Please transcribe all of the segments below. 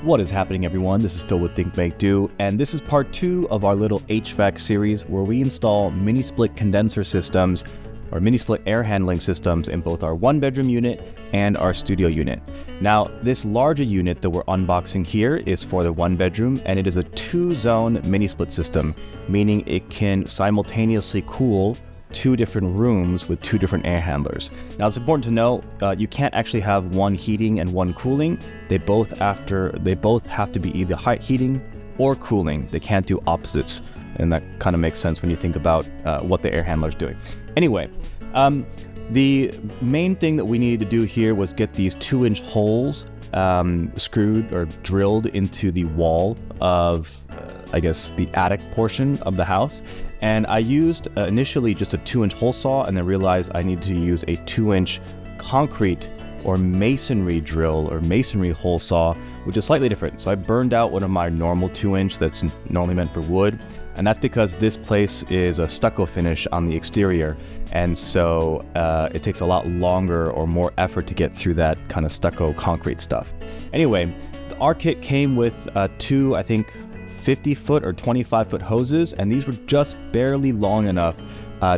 What is happening, everyone? This is Phil with Think Make Do, and this is part 2 of our little HVAC series where we install mini split condenser systems or mini split air handling systems in both our 1-bedroom unit and our studio unit. Now, this larger unit that we're unboxing here is for the 1-bedroom, and it is a 2-zone mini split system, meaning it can simultaneously cool 2 different rooms with 2 different air handlers. Now, it's important to know you can't actually have one heating and one cooling. They both have to be either heating or cooling. They can't do opposites, and that kind of makes sense when you think about what the air handler is doing. Anyway, the main thing that we needed to do here was get these 2-inch holes screwed or drilled into the wall of I guess the attic portion of the house. And I used initially just a 2-inch hole saw, and then realized I needed to use a 2-inch concrete or masonry drill or masonry hole saw, which is slightly different. So I burned out one of my normal 2-inch that's normally meant for wood, and that's because this place is a stucco finish on the exterior, and so it takes a lot longer or more effort to get through that kind of stucco concrete stuff. Anyway, our kit came with 2, I think, 50-foot or 25-foot hoses, and these were just barely long enough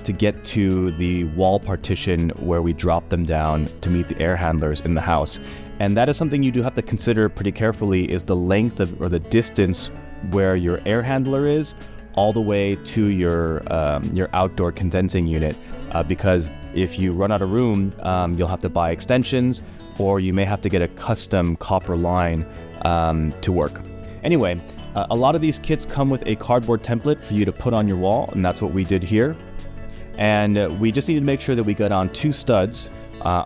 to get to the wall partition where we drop them down to meet the air handlers in the house. And that is something you do have to consider pretty carefully, is the length of or the distance where your air handler is all the way to your outdoor condensing unit, because if you run out of room, you'll have to buy extensions, or you may have to get a custom copper line to work. Anyway, a lot of these kits come with a cardboard template for you to put on your wall, and that's what we did here. And we just needed to make sure that we got on 2 studs,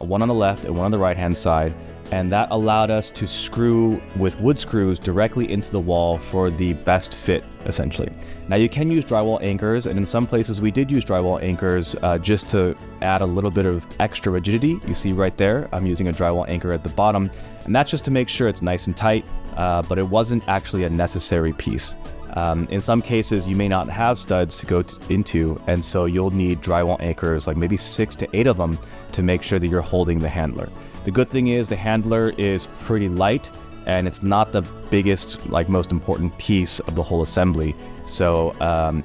one on the left and one on the right hand side, and that allowed us to screw with wood screws directly into the wall for the best fit, essentially. Now, you can use drywall anchors, and in some places we did use drywall anchors just to add a little bit of extra rigidity. You see right there, I'm using a drywall anchor at the bottom, and that's just to make sure it's nice and tight, but it wasn't actually a necessary piece. In some cases, you may not have studs to go into, and so you'll need drywall anchors, like maybe 6 to 8 of them, to make sure that you're holding the handler. The good thing is the handler is pretty light, and it's not the biggest, like most important piece of the whole assembly, so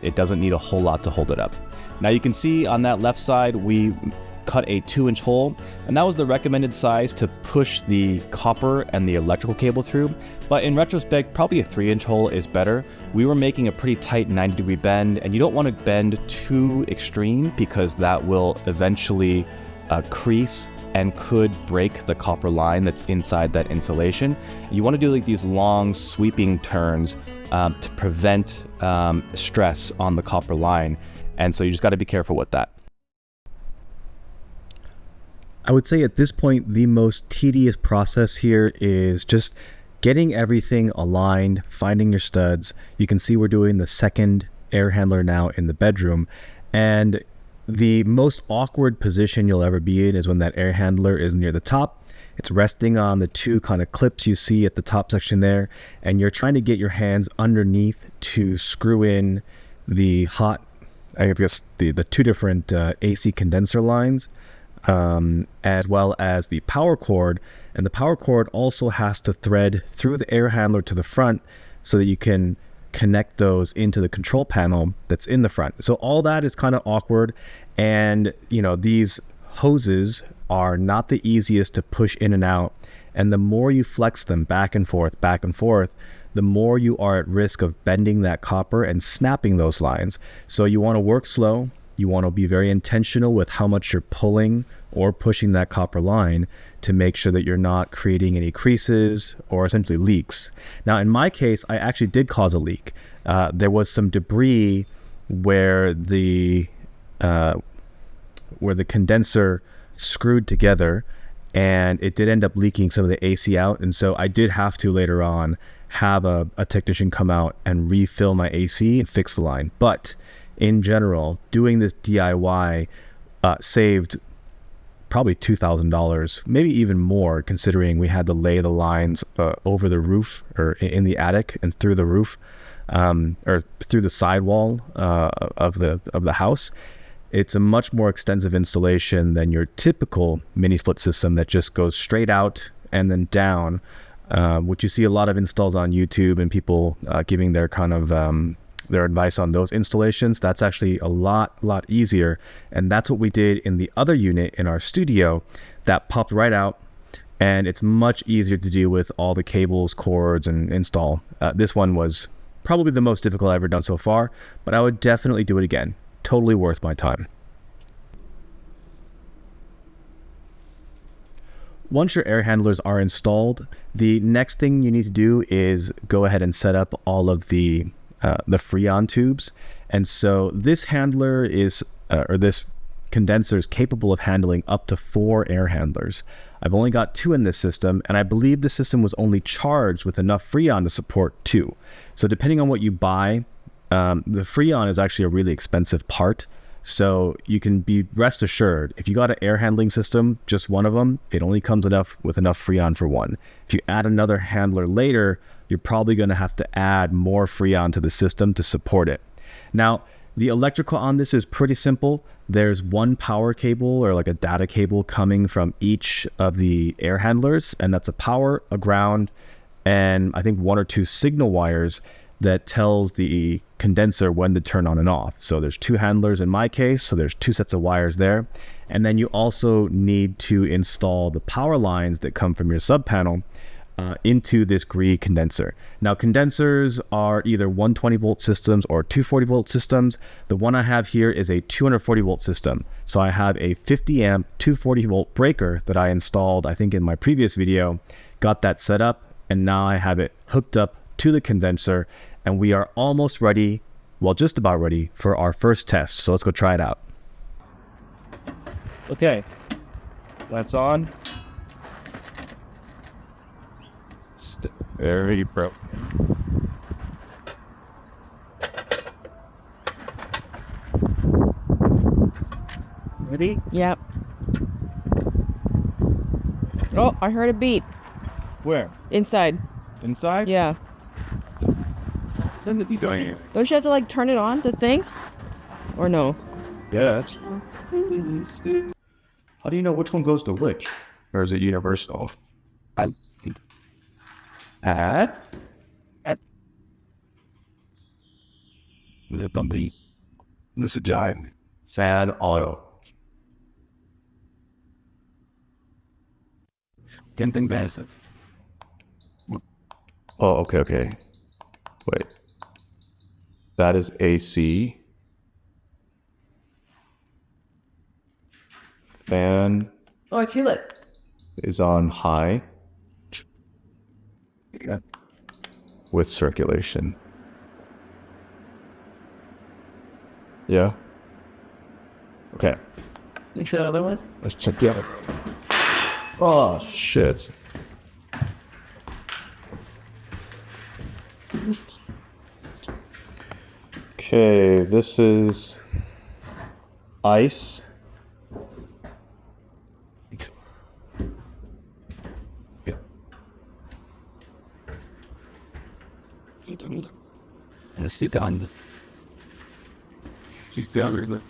it doesn't need a whole lot to hold it up. Now, you can see on that left side, we cut a 2-inch hole, and that was the recommended size to push the copper and the electrical cable through. But in retrospect, probably a 3-inch hole is better. We were making a pretty tight 90-degree bend, and you don't want to bend too extreme because that will eventually crease and could break the copper line that's inside that insulation. You want to do like these long sweeping turns to prevent stress on the copper line, and so you just got to be careful with that. I would say at this point, the most tedious process here is just getting everything aligned, finding your studs. You can see we're doing the 2nd air handler now in the bedroom, and the most awkward position you'll ever be in is when that air handler is near the top. It's resting on the 2 kind of clips you see at the top section there, and you're trying to get your hands underneath to screw in the the 2 different AC condenser lines, as well as the power cord. And the power cord also has to thread through the air handler to the front so that you can connect those into the control panel that's in the front. So all that is kind of awkward, and these hoses are not the easiest to push in and out, and the more you flex them back and forth, the more you are at risk of bending that copper and snapping those lines. So you want to work slow. You want to be very intentional with how much you're pulling or pushing that copper line to make sure that you're not creating any creases or essentially leaks. Now, in my case, I actually did cause a leak. There was some debris where the condenser screwed together, and it did end up leaking some of the AC out. And so I did have to later on have a technician come out and refill my AC and fix the line. But in general, doing this DIY saved probably $2,000, maybe even more, considering we had to lay the lines over the roof or in the attic and through the roof, or through the sidewall of the house. It's a much more extensive installation than your typical mini split system that just goes straight out and then down. which you see a lot of installs on YouTube and people giving their kind of their advice on those installations. That's actually a lot easier, and that's what we did in the other unit in our studio. That popped right out, and it's much easier to deal with all the cables, cords, and install. This one was probably the most difficult I've ever done so far, but I would definitely do it again. Totally worth my time. Once your air handlers are installed, the next thing you need to do is go ahead and set up all of the Freon tubes. And so this handler is, or this condenser is capable of handling up to 4 air handlers. I've only got 2 in this system, and I believe the system was only charged with enough Freon to support 2. So depending on what you buy, the Freon is actually a really expensive part. So you can be rest assured, if you got an air handling system, just one of them, it only comes with enough Freon for one. If you add another handler later, you're probably going to have to add more Freon to the system to support it. Now, the electrical on this is pretty simple. There's one power cable, or like a data cable, coming from each of the air handlers, and that's a power, a ground, and I think 1 or 2 signal wires that tells the condenser when to turn on and off. So there's 2 handlers in my case, so there's 2 sets of wires there. And then you also need to install the power lines that come from your sub panel into this GREE condenser. Now, condensers are either 120 volt systems or 240 volt systems. The one I have here is a 240 volt system. So I have a 50 amp 240 volt breaker that I installed, I think in my previous video, got that set up, and now I have it hooked up to the condenser, and we are almost ready, well, just about ready for our first test. So let's go try it out. Okay, that's on. Very broke. Ready? Yep. Oh, I heard a beep. Where? Inside. Inside? Yeah. Don't you have to like turn it on, the thing? Or no? Yeah. How do you know which one goes to which? Or is it universal? Add? This is giant. Fan auto. Oh, okay. Wait. That is AC. Fan Oh, I feel it. is on high. Yeah. With circulation. Yeah. Okay. Make sure the other one. Let's check the other. Oh, shit. Okay, this is ice. Yeah. And sit down. Sit down.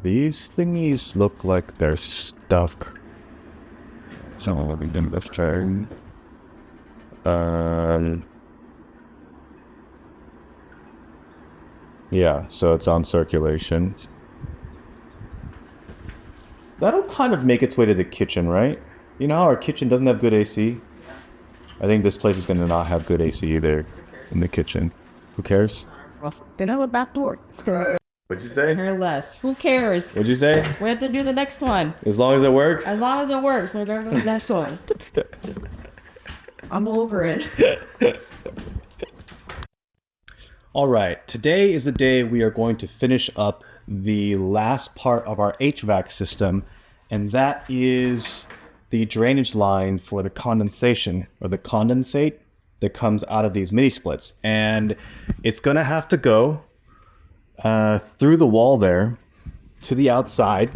These thingies look like they're stuck. So we can left turn. Yeah, so it's on circulation. That'll kind of make its way to the kitchen, right? You know how our kitchen doesn't have good AC? I think this place is going to not have good AC either in the kitchen. Who cares? Then I went back to work. What'd you say? Or less. Who cares? What'd you say? We have to do the next one. As long as it works? As long as it works, we're going to do the next one. I'm over it. All right, today is the day we are going to finish up the last part of our HVAC system, and that is the drainage line for the condensation, or the condensate that comes out of these mini splits. And it's gonna have to go through the wall there to the outside.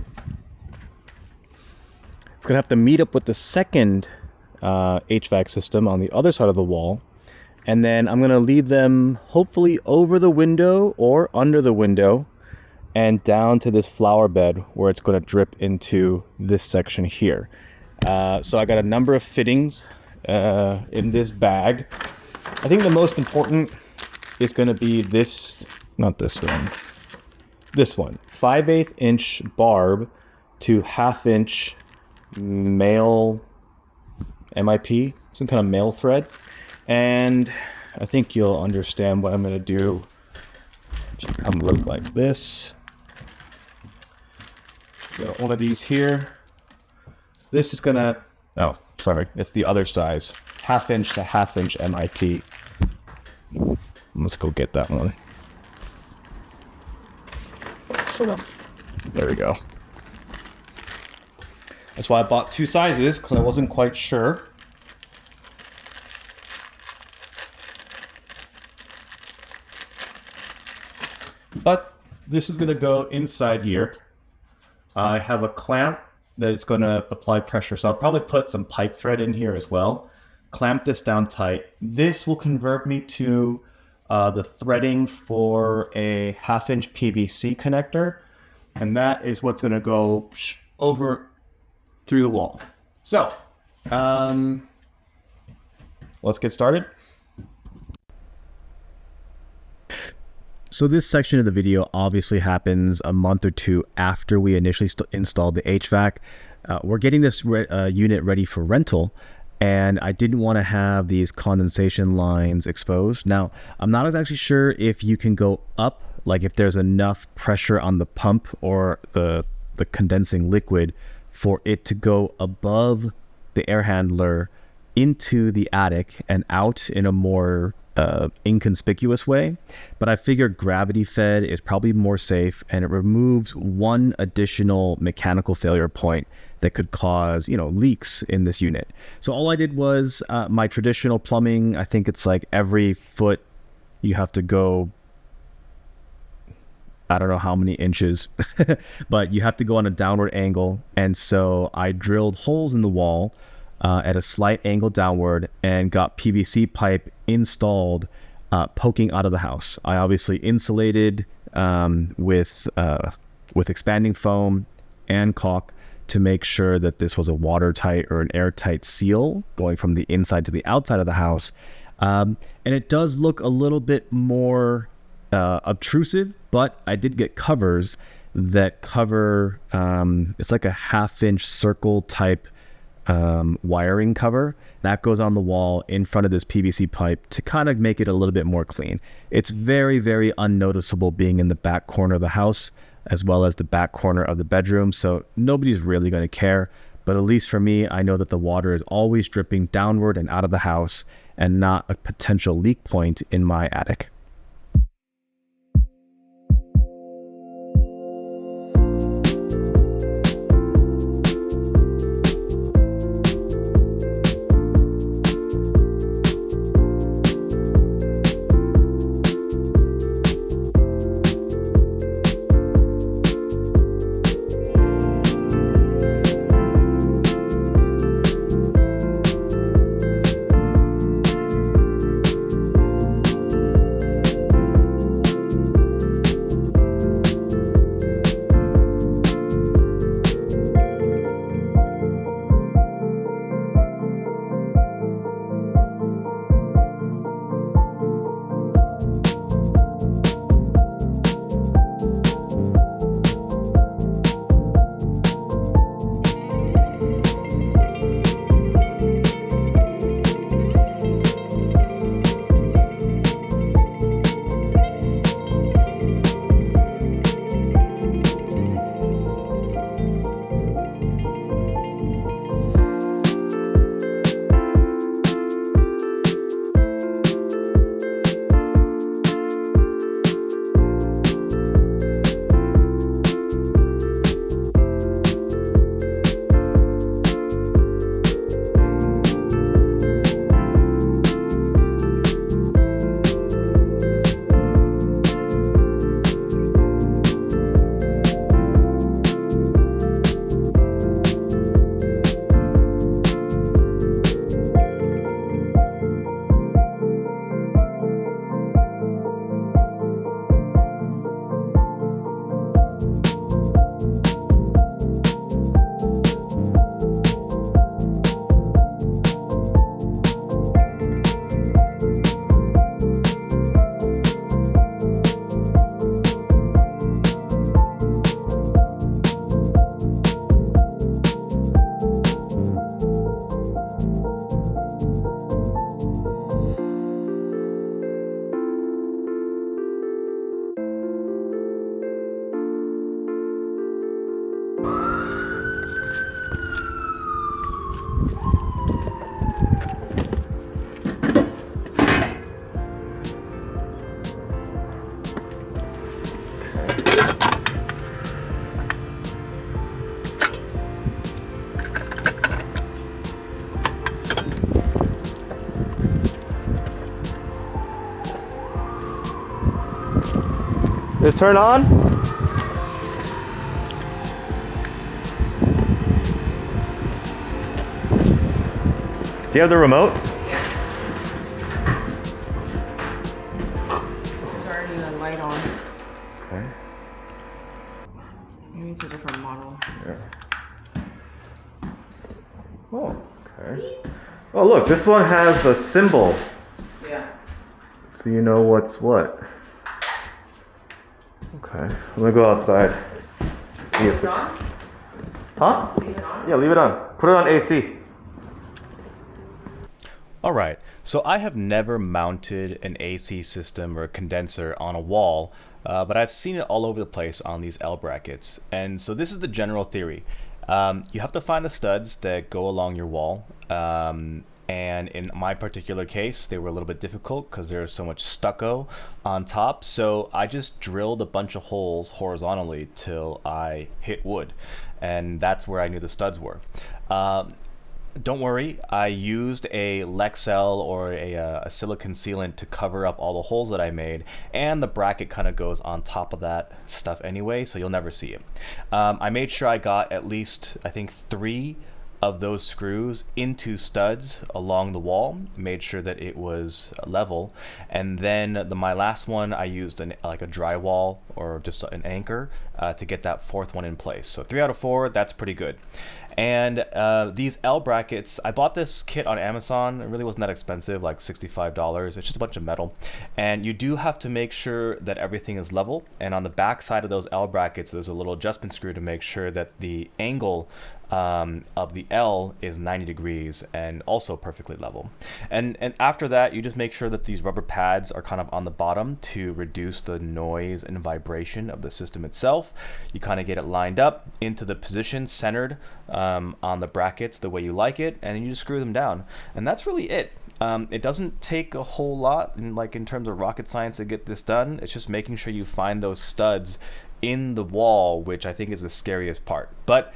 It's gonna have to meet up with the second HVAC system on the other side of the wall, and then I'm gonna lead them hopefully over the window or under the window, and down to this flower bed where it's going to drip into this section here. So I got a number of fittings in this bag. I think the most important is going to be this, not this one, this one, 5/8 inch barb to 1/2 inch male MIP, some kind of male thread. And I think you'll understand what I'm going to do. It should come look like this. Got one of these here. This is gonna, oh, sorry, it's the other size. 1/2 inch to 1/2 inch MIP. Let's go get that one. There we go. That's why I bought two sizes, because I wasn't quite sure. But this is going to go inside here. I have a clamp that is going to apply pressure, so I'll probably put some pipe thread in here as well. Clamp this down tight. This will convert me to the threading for a 1/2 inch PVC connector, and that is what's going to go over through the wall. So, let's get started. So this section of the video obviously happens a month or two after we initially installed the HVAC. We're getting this unit ready for rental, and I didn't want to have these condensation lines exposed. Now, I'm not actually sure if you can go up, like if there's enough pressure on the pump or the condensing liquid for it to go above the air handler into the attic and out in a more inconspicuous way, but I figured gravity fed is probably more safe, and it removes one additional mechanical failure point that could cause, leaks in this unit. So all I did was my traditional plumbing. I think it's like every foot you have to go, I don't know how many inches, but you have to go on a downward angle. And so I drilled holes in the wall at a slight angle downward and got PVC pipe installed poking out of the house. I obviously insulated with expanding foam and caulk to make sure that this was a watertight or an airtight seal going from the inside to the outside of the house. And it does look a little bit more obtrusive, but I did get covers that cover, it's like a 1/2 inch circle type wiring cover that goes on the wall in front of this PVC pipe to kind of make it a little bit more clean. It's very, very unnoticeable being in the back corner of the house as well as the back corner of the bedroom, so nobody's really going to care. But at least for me, I know that the water is always dripping downward and out of the house and not a potential leak point in my attic. Is it turned on? Do you have the remote? There's already a light on. Okay. Maybe it's a different model. Yeah. Oh, okay. Oh, look, this one has a symbol. Yeah. So you know what's what. Okay, I'm gonna go outside. See if Leave it on? Huh? Leave it on? Yeah, leave it on. Put it on AC. Alright, so I have never mounted an AC system or a condenser on a wall, but I've seen it all over the place on these L brackets. And so this is the general theory. You have to find the studs that go along your wall. And in my particular case, they were a little bit difficult because there's so much stucco on top. So I just drilled a bunch of holes horizontally till I hit wood. And that's where I knew the studs were. Don't worry, I used a Lexel or a silicone sealant to cover up all the holes that I made, and the bracket kind of goes on top of that stuff anyway, so you'll never see it. I made sure I got at least, I think, 3 of those screws into studs along the wall, made sure that it was level, and then my last one I used like a drywall or just an anchor to get that 4th one in place. So 3 out of 4, that's pretty good. And these L brackets, I bought this kit on Amazon. It really wasn't that expensive, like $65. It's just a bunch of metal. And you do have to make sure that everything is level. And on the back side of those L brackets, there's a little adjustment screw to make sure that the angle of the L is 90 degrees and also perfectly level. And after that, you just make sure that these rubber pads are kind of on the bottom to reduce the noise and vibration of the system itself. You kind of get it lined up into the position centered on the brackets the way you like it, and then you just screw them down. And that's really it. It doesn't take a whole lot in terms of rocket science to get this done. It's just making sure you find those studs in the wall, which I think is the scariest part. But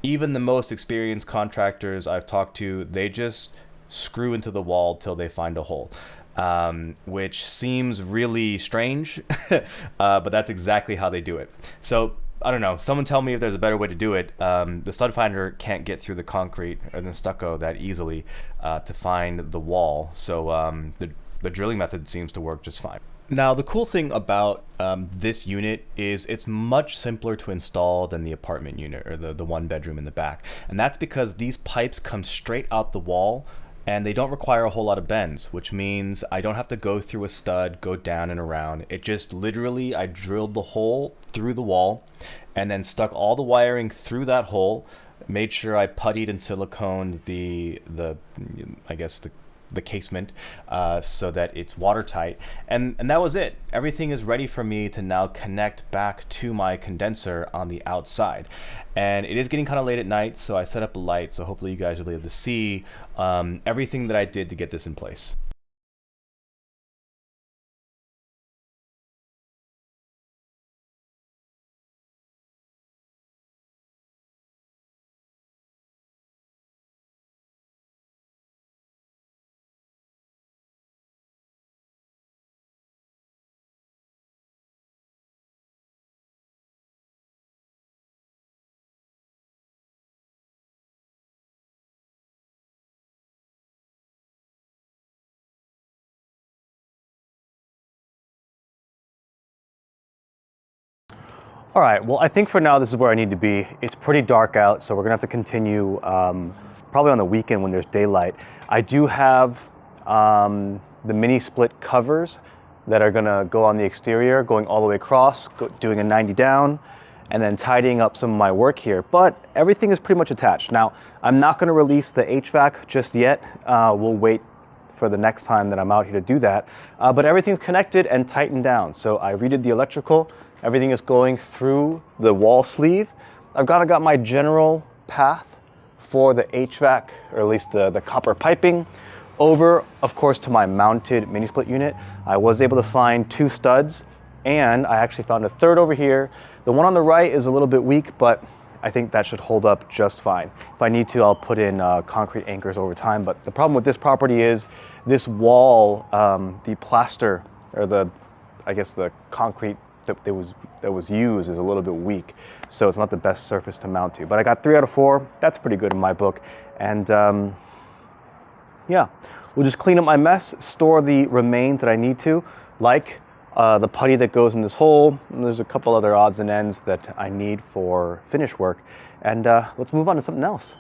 even the most experienced contractors I've talked to, they just screw into the wall till they find a hole, which seems really strange, but that's exactly how they do it. So I don't know, someone tell me if there's a better way to do it. The stud finder can't get through the concrete or the stucco that easily to find the wall, so the drilling method seems to work just fine. Now, the cool thing about this unit is it's much simpler to install than the apartment unit or the 1-bedroom in the back. And that's because these pipes come straight out the wall and they don't require a whole lot of bends, which means I don't have to go through a stud, go down and around. It just literally, I drilled the hole through the wall and then stuck all the wiring through that hole, made sure I puttied and siliconed the casement so that it's watertight, and that was it. Everything is ready for me to now connect back to my condenser on the outside. And it is getting kind of late at night, so I set up a light, so hopefully you guys will be able to see everything that I did to get this in place. All right, well, I think for now this is where I need to be. It's pretty dark out, so we're gonna have to continue probably on the weekend when there's daylight. I do have the mini split covers that are gonna go on the exterior, going all the way across, doing a 90 down, and then tidying up some of my work here. But everything is pretty much attached. Now, I'm not gonna release the HVAC just yet. We'll wait for the next time that I'm out here to do that. But everything's connected and tightened down. So I redid the electrical. Everything is going through the wall sleeve. I've got my general path for the HVAC, or at least the copper piping, over, of course, to my mounted mini split unit. I was able to find 2 studs, and I actually found a 3rd over here. The one on the right is a little bit weak, but I think that should hold up just fine. If I need to, I'll put in concrete anchors over time. But the problem with this property is this wall, the plaster, or the concrete that was used is a little bit weak, so it's not the best surface to mount to. But I got 3 out of 4. That's pretty good in my book. And yeah, we'll just clean up my mess, store the remains that I need to, like the putty that goes in this hole, and there's a couple other odds and ends that I need for finish work. And let's move on to something else.